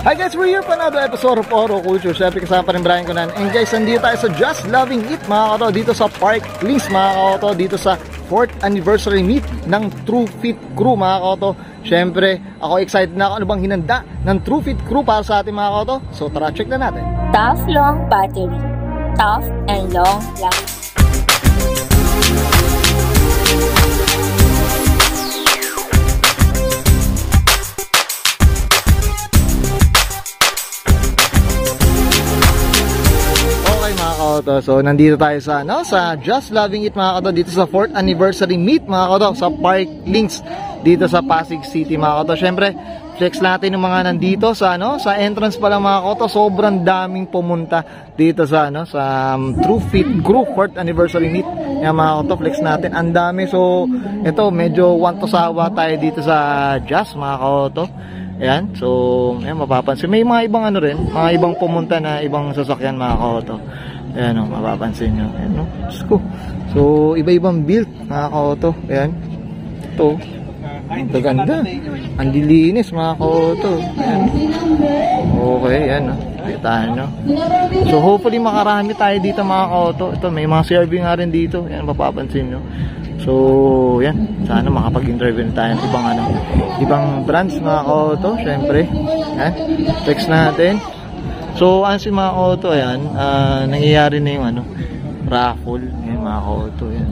Hi guys, we're here for another episode of Oro Culture. Siyempre kasama pa rin Brian Conan. And guys, nandito tayo sa Just Loving It mga kato, dito sa Park Links mga kato, dito sa 4th anniversary meet ng True Fit Crew mga kato. Siyempre, ako excited na ako ano bang hinanda ng True Fit Crew para sa ating mga kato. So tara, check na natin. Tough long battery, tough and long life. So nandito tayo sa sa Just Loving It mga kato, dito sa 4th anniversary meet mga kato sa Park Links dito sa Pasig City mga kato. Syempre flex natin yung mga nandito sa sa entrance pa lang mga kato. Sobrang daming pumunta dito sa sa True Fit Crew 4th anniversary meet. Yan mga kato, flex natin. Ang dami. So ito medyo want to sawa tayo dito sa Just mga kato. Ayan, so ayan, mapapansin may mga ibang rin, mga ibang pumunta na ibang sasakyan mga kato. Ayan o, mapapansin nyo. Ayan o, so iba-ibang build mga kaoto. Ayan, ito ito ganda, ang dilinis mga kaoto. Ayan, okay, ayan o, nakitahan nyo. So hopefully makarami tayo dito mga kaoto. Ito, may mga CRV nga rin dito. Ayan, mapapansin nyo. So yan, sana makapag-interview tayo ng ibang brands mga kaoto. Syempre, ayan, text natin. So, si mga auto, ayan, nangyayari na yung raffle. Ayan, mga auto, ayan.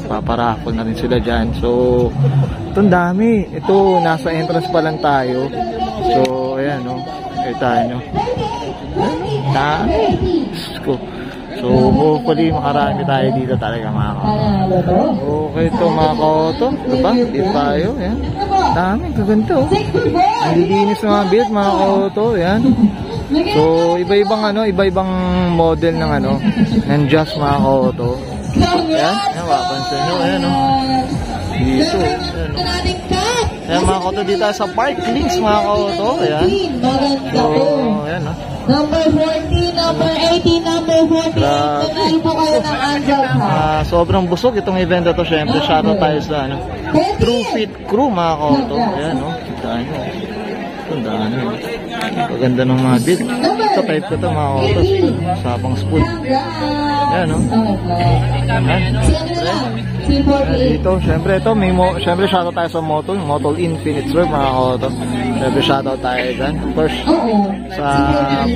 Paparaffle na rin sila dyan. So, itong dami. Ito, nasa entrance pa lang tayo. So, ayan, no. Kita nyo. Dami. So, hopefully, makarami tayo dito talaga, mga auto. Okay, ito, mga auto. Ito ba? Dito tayo, ayan. Dami, kaganda, oh. Ang lilinis ng mga build, mga auto, ayan. So, iba-ibang iba-ibang model ng ng Just mga auto. Ayan, ayan, mapapansin nyo, ayan o. Dito, ayan o. Ayan mga auto dito sa Park Links mga auto, ayan. So, ayan o. Number 14, number 18, number 14. Nanalo po kayo ng Angel House. Sobrang busog itong event na to, syempre. Shoutout tayo sa True Fit Crew mga auto. Ayan o, kita nyo. Ang dami. Paganda ng mga build. Ito type ko ito mga autos. Sabang spool. Ayan o. Dito, syempre ito. Syempre shoutout tayo sa Motol Infinite Swerve mga autos. Syempre shoutout tayo dyan. Of course, sa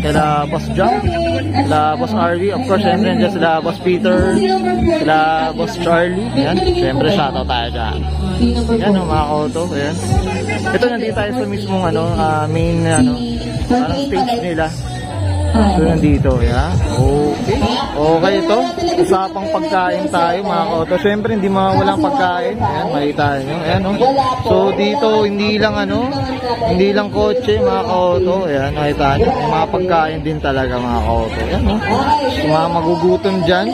kila Boss Jump, kila Boss RV. Of course, syempre dyan sila Boss Peter, sila Boss Charlie. Ayan. Syempre shoutout tayo dyan. Ayan o mga auto. Ayan. Ito nandito tayo sa mismong main parang stage nila. So nandito, yeah. Okay. Okay ito. Usapang pagkain tayo mga auto. Syempre hindi mawawalang pagkain. Ayan, makita nyo. Ayan o. So dito hindi lang kotse mga auto. Ayan, makita nyo. Mga pagkain din talaga mga auto. Ayan o. So mga magugutom dyan.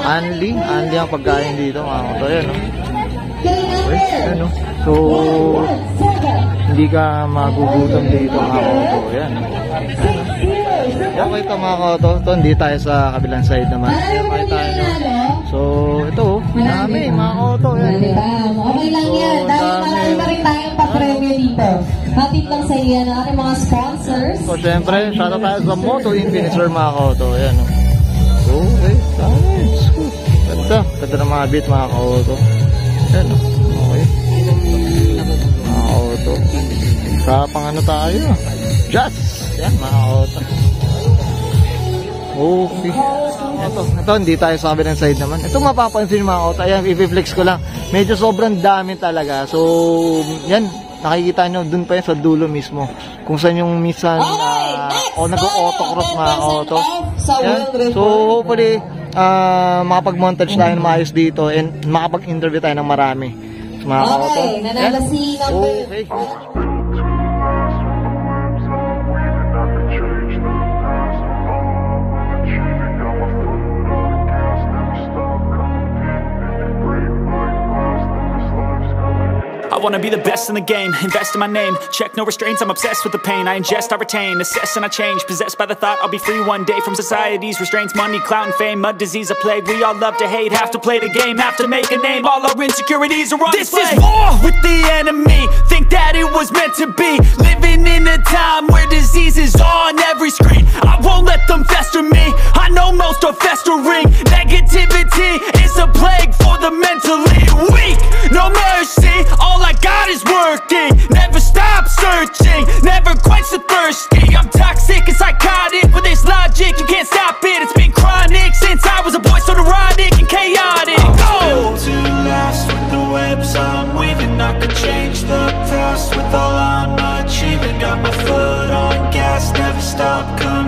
Anli ang pagkain dito mga auto. Ayan o. Okay, ayan o. So hindi ka magugutom dito mga auto. Ayan. Okay ito mga auto. Ito hindi tayo sa kabilang side naman. Okay tayo. So ito dami mga auto. Ayan. Okay lang yan. Dahil marami pa rin tayong pa-premyo dito. Hatid lang sa iyan ang ating mga sponsors. So syempre shoutout tayo sa Motol Infinite Swerve mga auto. Ayan o. So okay. Ganda ng mga beat mga auto. Ayan o. Okay. Mga auto. Sa pang tayo. Just. Yan mga auto. Okay. Ito hindi tayo sa kabilang side naman. Ito mapapansin mga auto. Ayan, i-flex ko lang. Medyo sobrang dami talaga. So, yan. Nakikita nyo dun pa yan sa dulo mismo. Kung saan yung minsan nag-autocross mga auto. Yan. So, hopefully, makapag-montage tayo ng maayos dito and makapag-interview tayo ng marami. Mga auto. Nanalo si number. Okay. I wanna be the best in the game, invest in my name, check no restraints, I'm obsessed with the pain. I ingest, I retain, assess and I change, possessed by the thought I'll be free one day from society's restraints. Money, clout and fame, mud, disease, a plague. We all love to hate, have to play the game, have to make a name. All our insecurities are on display. This is war with the enemy, think that it was meant to be. Living in a time where disease is on every screen. I won't let them fester me, I know most are festering. Negativity is a plague for the mentally weak. No mercy, all I got is working. Never stop searching, never quench the thirsty. I'm toxic and psychotic, with this logic you can't stop it. It's been chronic since I was a boy, so neurotic and chaotic. Built to last with the webs I'm weaving. I could change the past with all I'm achieving. Got my foot on gas, never stop coming.